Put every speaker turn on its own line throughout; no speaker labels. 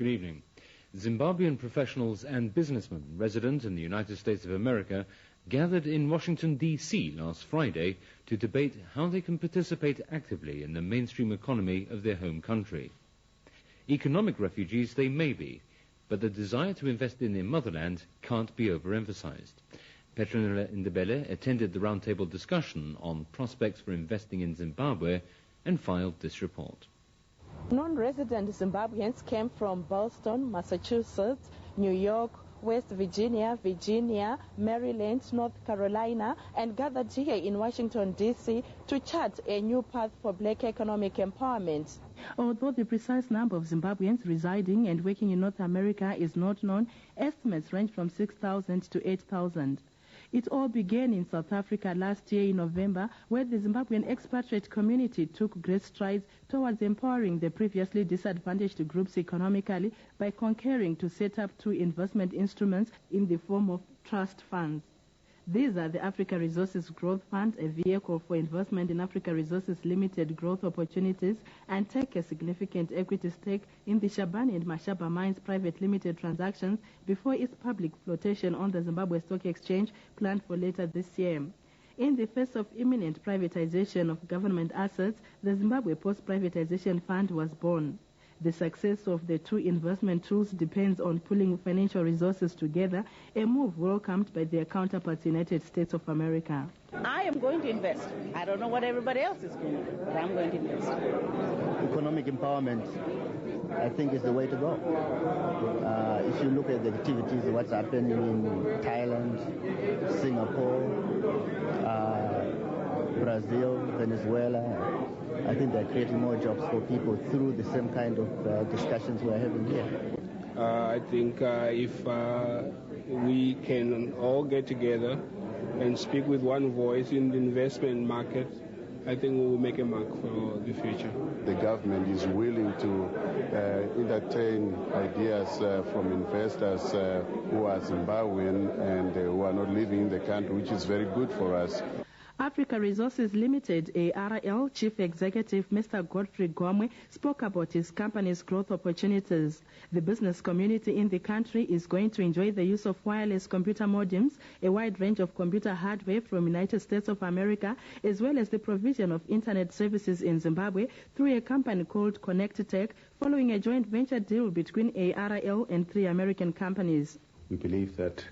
Good evening. Zimbabwean professionals and businessmen resident in the United States of America gathered in Washington, D.C. last Friday to debate how they can participate actively in the mainstream economy of their home country. Economic refugees they may be, but the desire to invest in their motherland can't be overemphasized. Petronella Ndebele attended the roundtable discussion on prospects for investing in Zimbabwe and filed this report.
Non-resident Zimbabweans came from Boston, Massachusetts, New York, West Virginia, Maryland, North Carolina, and gathered here in Washington, D.C. to chart a new path for black economic empowerment. Although the precise number of Zimbabweans residing and working in North America is not known, estimates range from 6,000 to 8,000. It all began in South Africa last year in November, where the Zimbabwean expatriate community took great strides towards empowering the previously disadvantaged groups economically by concurring to set up two investment instruments in the form of trust funds. These are the Africa Resources Growth Fund, a vehicle for investment in Africa Resources Limited growth opportunities, and take a significant equity stake in the Shabani and Mashaba Mines Private Limited transactions before its public flotation on the Zimbabwe Stock Exchange planned for later this year. In the face of imminent privatization of government assets, the Zimbabwe Post-Privatization Fund was born. The success of the two investment tools depends on pulling financial resources together, a move welcomed by their counterparts in the United States of America.
I am going to invest. I don't know what everybody else is going to do, but I'm going to invest.
Economic empowerment, I think, is the way to go. If you look at the activities, what's happening in Thailand, Singapore, Brazil, Venezuela, I think they're creating more jobs for people through the same kind of discussions we're having here.
I think if we can all get together and speak with one voice in the investment market, I think we will make a mark for the future.
The government is willing to entertain ideas from investors who are Zimbabwean and who are not living in the country, which is very good for us.
Africa Resources Limited, ARL Chief Executive Mr. Godfrey Gwamwe spoke about his company's growth opportunities. The business community in the country is going to enjoy the use of wireless computer modems, a wide range of computer hardware from the United States of America, as well as the provision of internet services in Zimbabwe through a company called ConnectTech, following a joint venture deal between ARL and 3 American companies.
We believe that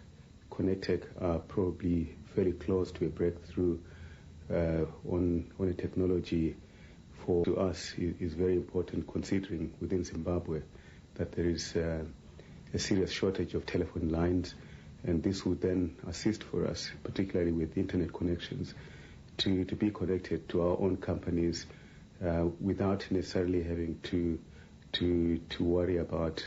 ConnectTech are probably very close to a breakthrough on a technology to us is very important, considering within Zimbabwe that there is a serious shortage of telephone lines, and this would then assist for us, particularly with internet connections, to be connected to our own companies without necessarily having to worry about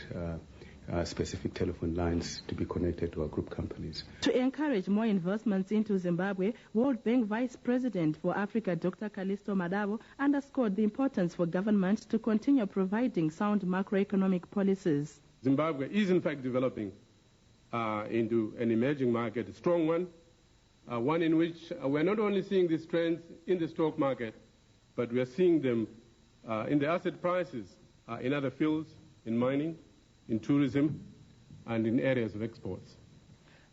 specific telephone lines to be connected to our group companies.
To encourage more investments into Zimbabwe, World Bank Vice President for Africa, Dr. Callisto Madavo, underscored the importance for government to continue providing sound macroeconomic policies.
Zimbabwe is in fact developing into an emerging market, a strong one, one in which we're not only seeing these trends in the stock market, but we are seeing them in the asset prices in other fields, in mining, in tourism, and in areas of exports.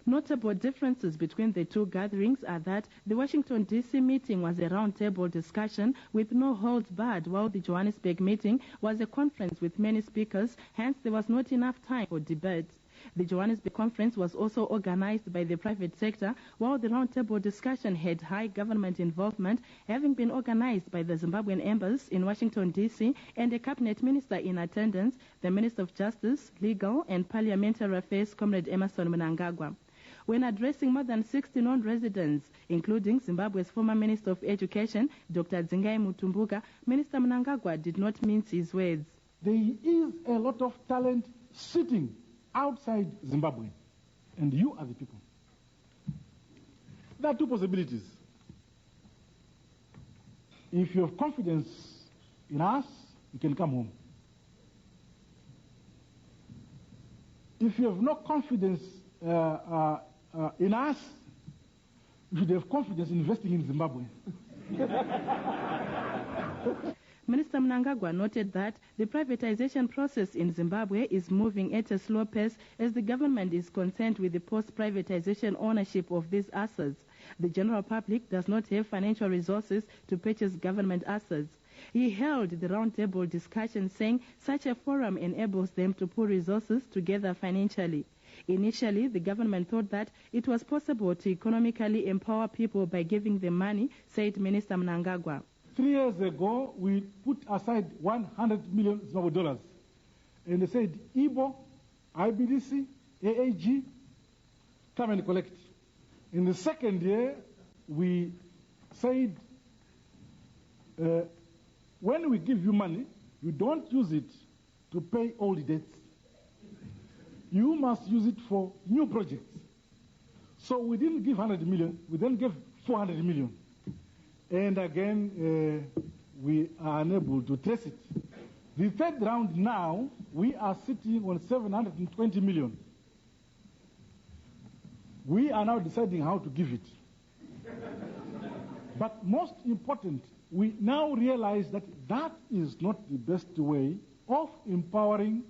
Notable differences between the two gatherings are that the Washington, D.C. meeting was a roundtable discussion with no holds barred, while the Johannesburg meeting was a conference with many speakers, hence there was not enough time for debate. The Johannesburg conference was also organized by the private sector, while the roundtable discussion had high government involvement, having been organized by the Zimbabwean embassy in Washington, D.C., and a cabinet minister in attendance, the Minister of Justice, Legal and Parliamentary Affairs, Comrade Emmerson Mnangagwa. When addressing more than 60 non-residents, including Zimbabwe's former Minister of Education, Dr. Dzingai Mutumbuka, Minister Mnangagwa did not mince his words.
There is a lot of talent sitting outside Zimbabwe, and you are the people. There are two possibilities. If you have confidence in us, you can come home. If you have no confidence in us, you should have confidence in investing in Zimbabwe.
Minister Mnangagwa noted that the privatization process in Zimbabwe is moving at a slow pace as the government is concerned with the post-privatization ownership of these assets. The general public does not have financial resources to purchase government assets. He held the roundtable discussion saying such a forum enables them to pool resources together financially. Initially, the government thought that it was possible to economically empower people by giving them money, said Minister Mnangagwa.
3 years ago, we put aside $100 million Zimbabwe dollars. And they said, IBO, IBDC, AAG, come and collect. In the second year, we said, when we give you money, you don't use it to pay old debts. You must use it for new projects. So we didn't give 100 million, we then gave 400 million. And again, we are unable to trace it. The third round now, we are sitting on 720 million. We are now deciding how to give it. But most important, we now realize that that is not the best way of empowering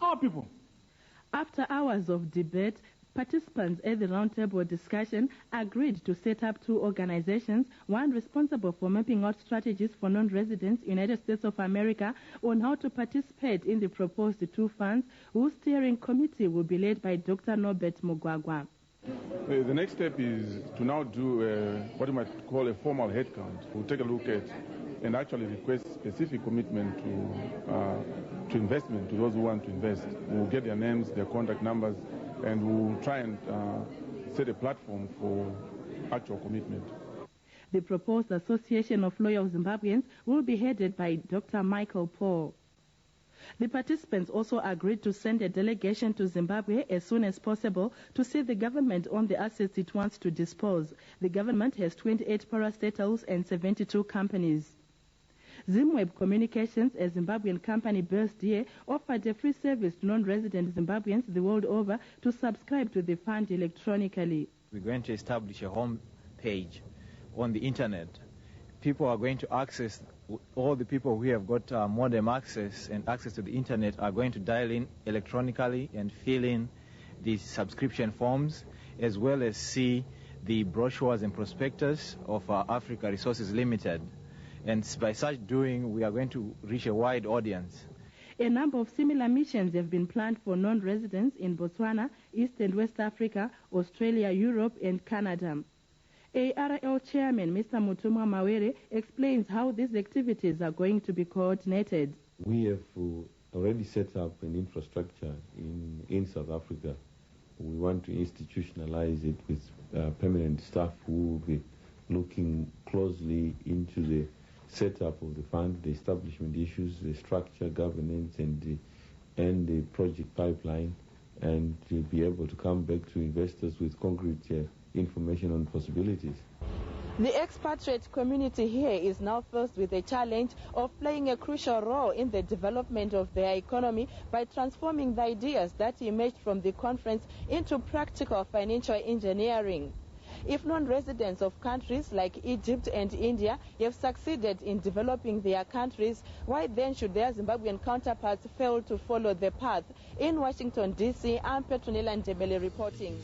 our people.
After hours of debate, participants at the roundtable discussion agreed to set up 2 organizations, one responsible for mapping out strategies for non-residents United States of America on how to participate in the proposed 2 funds, whose steering committee will be led by Dr. Norbert Mugwagwa.
The next step is to now do what you might call a formal headcount. We'll take a look at and actually request specific commitment to investment to those who want to invest. We'll get their names, their contact numbers, and we'll try and set a platform for actual commitment.
The proposed Association of Loyal Zimbabweans will be headed by Dr. Michael Paul. The participants also agreed to send a delegation to Zimbabwe as soon as possible to see the government on the assets it wants to dispose. The government has 28 parastatals and 72 companies. Zimweb Communications, a Zimbabwean company based here, offered a free service to non-resident Zimbabweans the world over to subscribe to the fund electronically.
We're going to establish a home page on the internet. People are going to access, all the people who have got modem access and access to the internet are going to dial in electronically and fill in the subscription forms, as well as see the brochures and prospectus of Africa Resources Limited. And by such doing, we are going to reach a wide audience.
A number of similar missions have been planned for non-residents in Botswana, East and West Africa, Australia, Europe, and Canada. ARL Chairman Mr. Mutumwa Mawere explains how these activities are going to be coordinated.
We have already set up an infrastructure in South Africa. We want to institutionalize it with permanent staff who will be looking closely into the setup of the fund, the establishment issues, the structure, governance, and the project pipeline, and to be able to come back to investors with concrete information on possibilities.
The expatriate community here is now faced with the challenge of playing a crucial role in the development of their economy by transforming the ideas that emerged from the conference into practical financial engineering. If non-residents of countries like Egypt and India have succeeded in developing their countries, why then should their Zimbabwean counterparts fail to follow the path? In Washington, D.C., I'm Petronella Ndebele reporting.